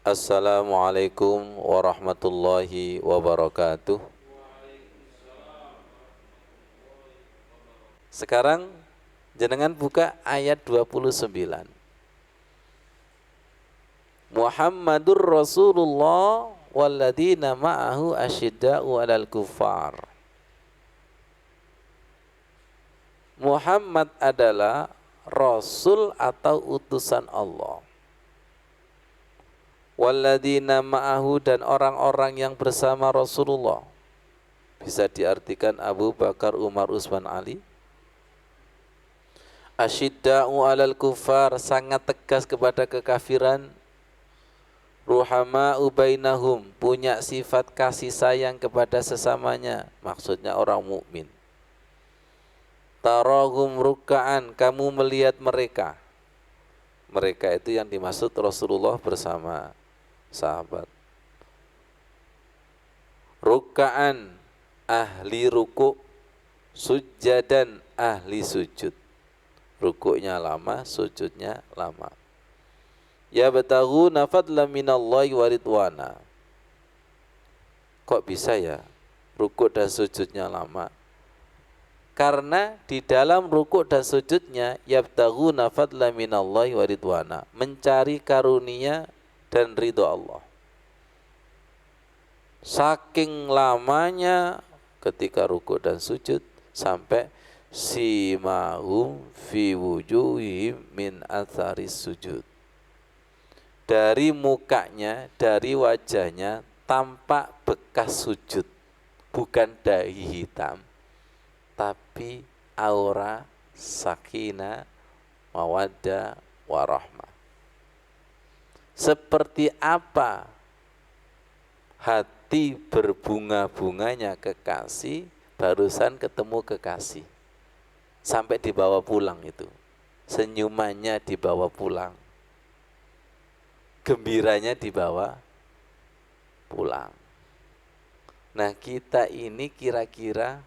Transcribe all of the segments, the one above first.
Assalamualaikum warahmatullahi wabarakatuh. Sekarang jenengan buka ayat 29. Muhammadur Rasulullah walladzina ma'ahu asyidda'u 'alal kuffar. Muhammad adalah Rasul atau utusan Allah. Walladzina ma'ahu, dan orang-orang yang bersama Rasulullah. Bisa diartikan Abu Bakar, Umar, Utsman, Ali. Asyidda'u 'alal kuffar, sangat tegas kepada kekafiran. Ruhama'u bainahum, punya sifat kasih sayang kepada sesamanya, maksudnya orang mukmin. Tarahum ruka'an, kamu melihat mereka. Mereka itu yang dimaksud Rasulullah bersama sahabat. Ruka'an, ahli ruku', sujjadan, ahli sujud. Rukuknya lama, sujudnya lama. Ya bataghuna fadlan minallahi wa ridwana. Kok bisa ya rukuk dan sujudnya lama? Karena di dalam rukuk dan sujudnya yabtaghuna fadlan minallahi wa ridwana, mencari karunia dan ridho Allah. Saking lamanya ketika rukuk dan sujud sampai simahum fi wujuhihim min atharis sujud. Dari mukanya, dari wajahnya tampak bekas sujud. Bukan dahi hitam, tapi aura sakinah, mawaddah, warahmah. Seperti apa hati berbunga-bunganya kekasih barusan ketemu kekasih, sampai dibawa pulang itu, senyumannya dibawa pulang, gembiranya dibawa pulang. Nah, kita ini kira-kira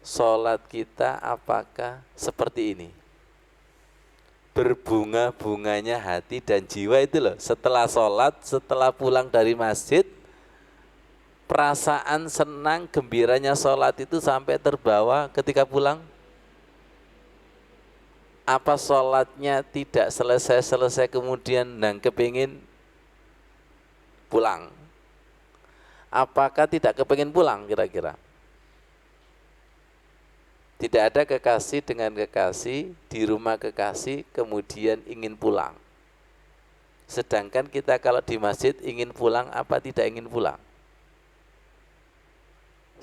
sholat kita apakah seperti ini? Berbunga-bunganya hati dan jiwa itu loh. Setelah sholat, setelah pulang dari masjid, perasaan senang gembiranya sholat itu sampai terbawa ketika pulang. Apa sholatnya tidak selesai-selesai kemudian kepingin pulang? Apakah tidak kepingin pulang kira-kira? Tidak ada kekasih dengan kekasih, di rumah kekasih kemudian ingin pulang. Sedangkan kita kalau di masjid ingin pulang apa tidak ingin pulang?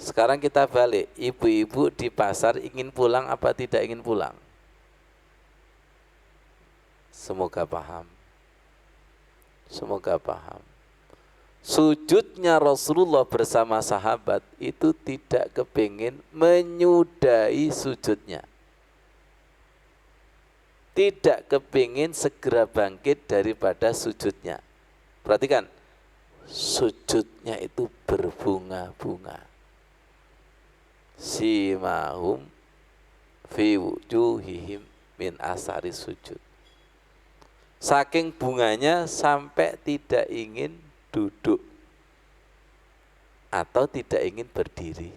Sekarang kita balik, ibu-ibu di pasar ingin pulang apa tidak ingin pulang? Semoga paham. Semoga paham. Sujudnya Rasulullah bersama sahabat itu tidak kepingin menyudahi sujudnya. Tidak kepingin segera bangkit daripada sujudnya. Perhatikan, sujudnya itu berbunga-bunga. Simahum fi wujuhihim min asari sujud. Saking bunganya sampai tidak ingin duduk atau tidak ingin berdiri.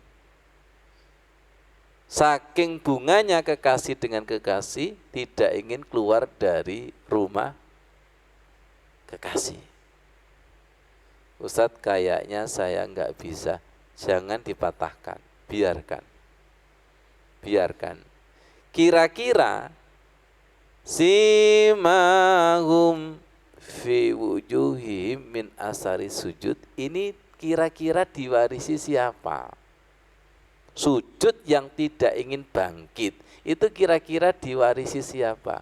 Saking bunganya kekasih dengan kekasih, tidak ingin keluar dari rumah kekasih. Ustadz, kayaknya saya nggak bisa. Jangan dipatahkan, biarkan. Biarkan. Kira-kira simahum fi wujuhihim min asari sujud ini kira-kira diwarisi siapa? Sujud yang tidak ingin bangkit itu kira-kira diwarisi siapa?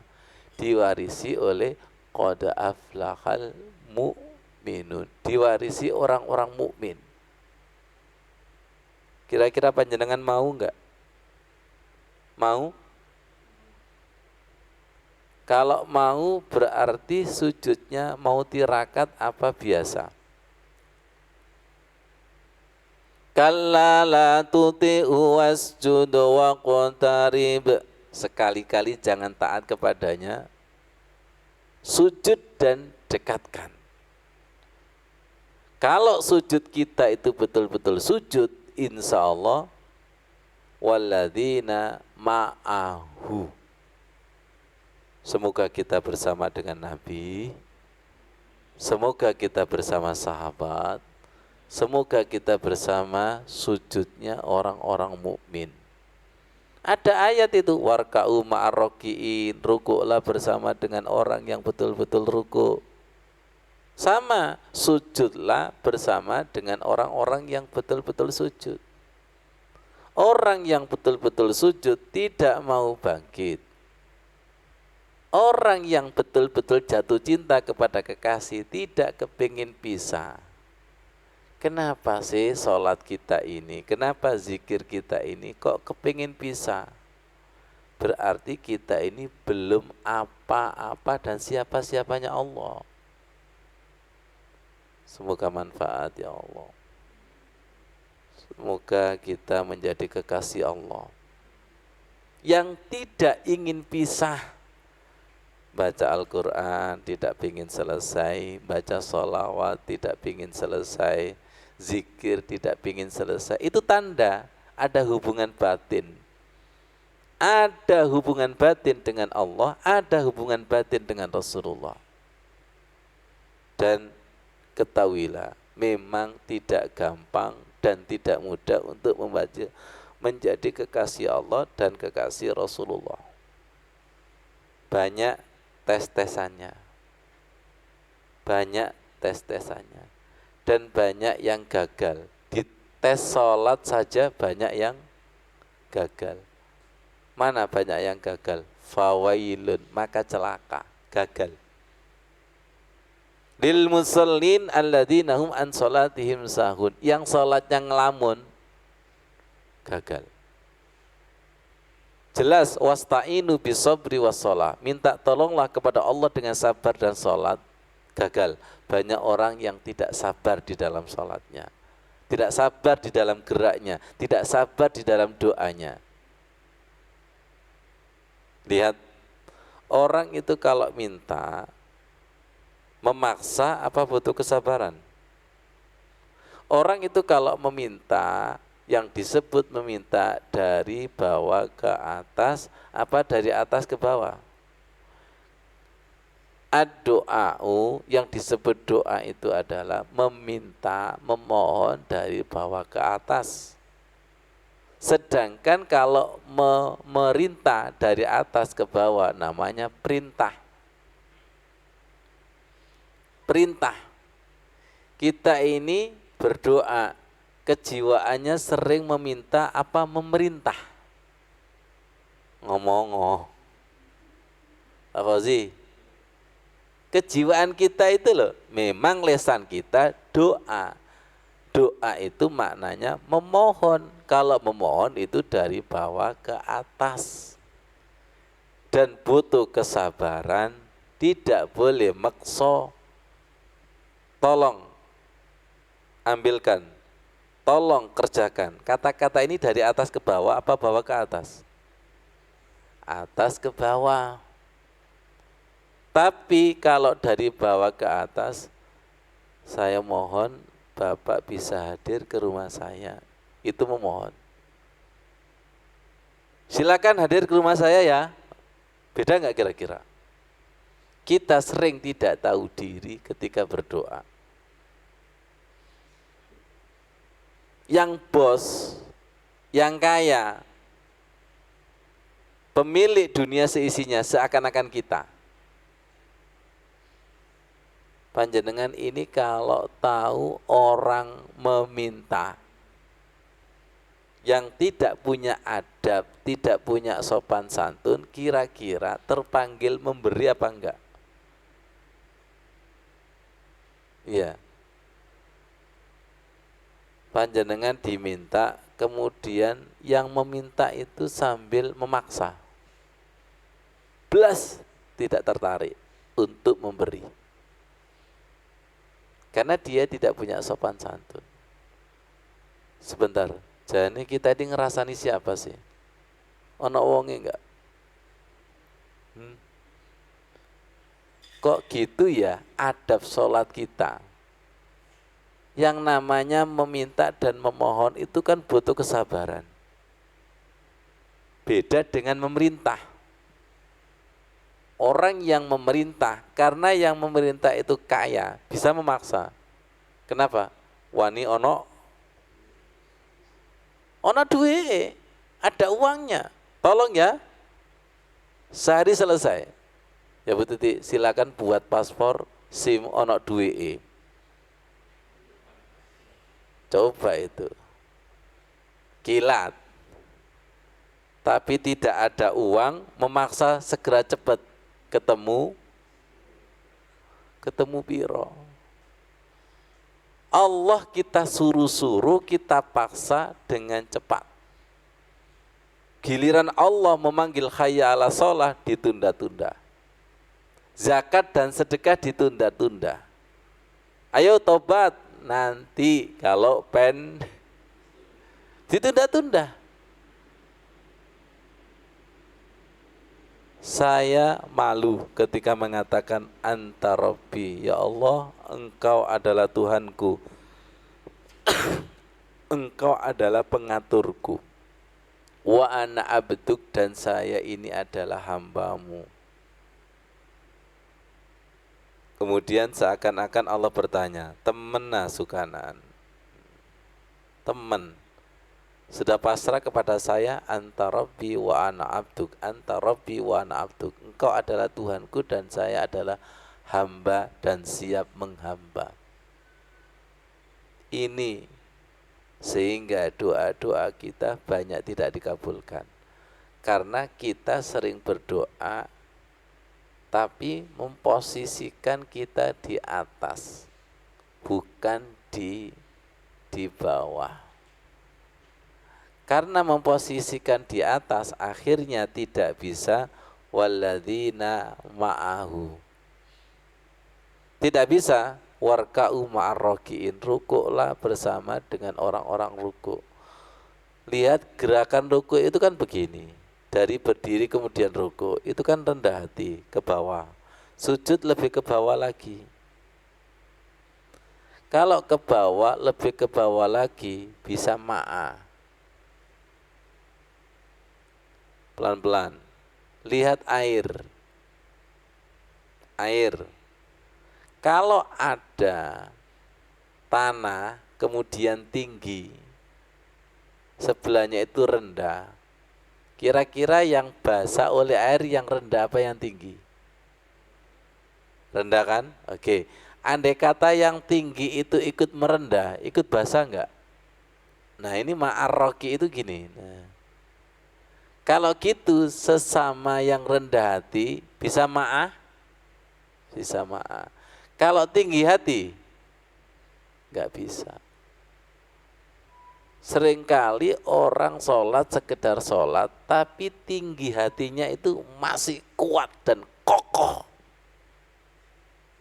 Diwarisi oleh qad aflahal mu'minun, diwarisi orang-orang mukmin. Kira-kira panjenengan mau enggak? Mau? Kalau mau berarti sujudnya mau tirakat apa biasa? Kalla la tuti'u wasjud waqtarib. Sekali-kali jangan taat kepadanya. Sujud dan dekatkan. Kalau sujud kita itu betul-betul sujud, insya Allah walladzina ma'ahu. Semoga kita bersama dengan Nabi, semoga kita bersama sahabat, semoga kita bersama sujudnya orang-orang mukmin. Ada ayat itu, warka'u ma'arroki'in, rukuklah bersama dengan orang yang betul-betul rukuk. Sama, sujudlah bersama dengan orang-orang yang betul-betul sujud. Orang yang betul-betul sujud tidak mau bangkit. Orang yang betul-betul jatuh cinta kepada kekasih tidak kepingin pisah. Kenapa sih sholat kita ini, kenapa zikir kita ini kok kepingin pisah? Berarti kita ini belum apa-apa dan siapa-siapanya Allah. Semoga manfaat ya Allah. Semoga kita menjadi kekasih Allah yang tidak ingin pisah. Baca Al-Quran tidak ingin selesai, baca sholawat tidak ingin selesai, zikir tidak ingin selesai. Itu tanda ada hubungan batin. Ada hubungan batin dengan Allah, ada hubungan batin dengan Rasulullah. Dan ketahuilah, memang tidak gampang dan tidak mudah untuk menjadi kekasih Allah dan kekasih Rasulullah. Banyak tes-tesannya, banyak tes-tesannya, dan banyak yang gagal. Di tes sholat saja banyak yang gagal. Mana banyak yang gagal? Fawailun, maka celaka, gagal. Lil musallin alladzina hum an sholatihim sahun, yang sholatnya ngelamun, gagal. Jelas, wasta'inu bisobri wassalah, minta tolonglah kepada Allah dengan sabar dan sholat, gagal. Banyak orang yang tidak sabar di dalam sholatnya, tidak sabar di dalam geraknya, tidak sabar di dalam doanya. Lihat, orang itu kalau minta, memaksa apa butuh kesabaran? Orang itu kalau meminta, yang disebut meminta dari bawah ke atas, apa dari atas ke bawah? Ad-doa'u, yang disebut doa itu adalah meminta, memohon dari bawah ke atas. Sedangkan kalau memerintah dari atas ke bawah namanya perintah. Perintah. Kita ini berdoa, kejiwaannya sering meminta apa memerintah. Ngomong apa sih? Kejiwaan kita itu loh, memang lesan kita doa. Doa itu maknanya memohon. Kalau memohon itu dari bawah ke atas. Dan butuh kesabaran, tidak boleh makso. Tolong ambilkan, tolong kerjakan. Kata-kata ini dari atas ke bawah apa bawah ke atas? Atas ke bawah. Tapi kalau dari bawah ke atas, saya mohon Bapak bisa hadir ke rumah saya. Itu memohon. Silakan hadir ke rumah saya ya. Beda nggak kira-kira? Kita sering tidak tahu diri ketika berdoa. Yang bos, yang kaya, pemilik dunia seisinya seakan-akan kita. Panjenengan ini kalau tahu orang meminta yang tidak punya adab, tidak punya sopan santun, kira-kira terpanggil memberi apa enggak? Iya. Panjenengan diminta, kemudian yang meminta itu sambil memaksa. Belas tidak tertarik untuk memberi. Karena dia tidak punya sopan santun. Sebentar, jadi kita ini ngerasani siapa sih? Ono wonge enggak? Kok gitu ya adab sholat kita? Yang namanya meminta dan memohon itu kan butuh kesabaran. Beda dengan memerintah. Orang yang memerintah, karena yang memerintah itu kaya, bisa memaksa. Kenapa? Wani ono duit, ada uangnya. Tolong ya, sehari selesai. Ya Bu Tuti, silakan buat paspor, SIM ono duit. Coba itu. Kilat. Tapi tidak ada uang, memaksa segera cepat ketemu piro. Allah kita suruh-suruh, kita paksa dengan cepat. Giliran Allah memanggil hayya ala sholah, ditunda-tunda. Zakat dan sedekah ditunda-tunda. Ayo tobat, nanti kalau ditunda-tunda. Saya malu ketika mengatakan anta Rabbi, ya Allah, engkau adalah Tuhanku, engkau adalah pengaturku, wa ana abduk, dan saya ini adalah hambamu. Kemudian seakan-akan Allah bertanya, temen sukanan, temen, sudah pasrah kepada saya, anta Rabbi wa ana abduk, anta Rabbi wa ana abduk, engkau adalah Tuhanku dan saya adalah hamba dan siap menghamba. Ini sehingga doa-doa kita banyak tidak dikabulkan, karena kita sering berdoa tapi memposisikan kita di atas, bukan di bawah. Karena memposisikan di atas, akhirnya tidak bisa walladzina ma'ahu. Tidak bisa warka'u ma'arroki'in, rukuklah bersama dengan orang-orang rukuk. Lihat gerakan rukuk itu kan begini, dari berdiri kemudian rukuk, itu kan rendah hati ke bawah. Sujud lebih ke bawah lagi. Kalau ke bawah, lebih ke bawah lagi, bisa ma'a. Pelan-pelan. Lihat air. Kalau ada tanah kemudian tinggi, sebelahnya itu rendah, kira-kira yang basah oleh air yang rendah apa yang tinggi? Rendah kan? Oke. Andai kata yang tinggi itu ikut merendah, ikut basah enggak? Nah ini ma'arroki itu gini. Nah, kalau gitu sesama yang rendah hati bisa ma'ah? Bisa ma'ah. Kalau tinggi hati enggak bisa. Seringkali orang sholat sekedar sholat, tapi tinggi hatinya itu masih kuat dan kokoh.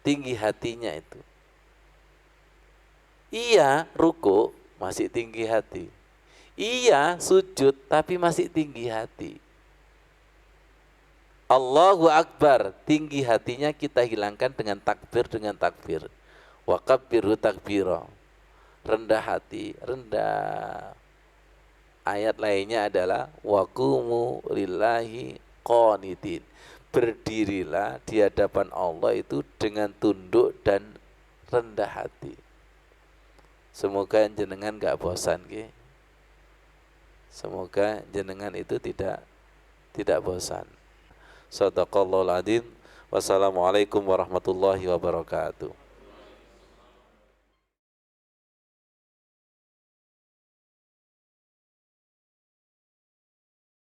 Tinggi hatinya itu. Iya, ruku masih tinggi hati. Iya, sujud tapi masih tinggi hati. Allahu Akbar, tinggi hatinya kita hilangkan dengan takbir. Wa kabbiru takbira. Rendah hati, rendah. Ayat lainnya adalah waqumu lillahi qanitin. Berdirilah di hadapan Allah itu dengan tunduk dan rendah hati. Semoga jenengan gak bosan ke. Semoga jenengan itu tidak bosan. Shadaqallahul adzim. Wassalamualaikum warahmatullahi wabarakatuh.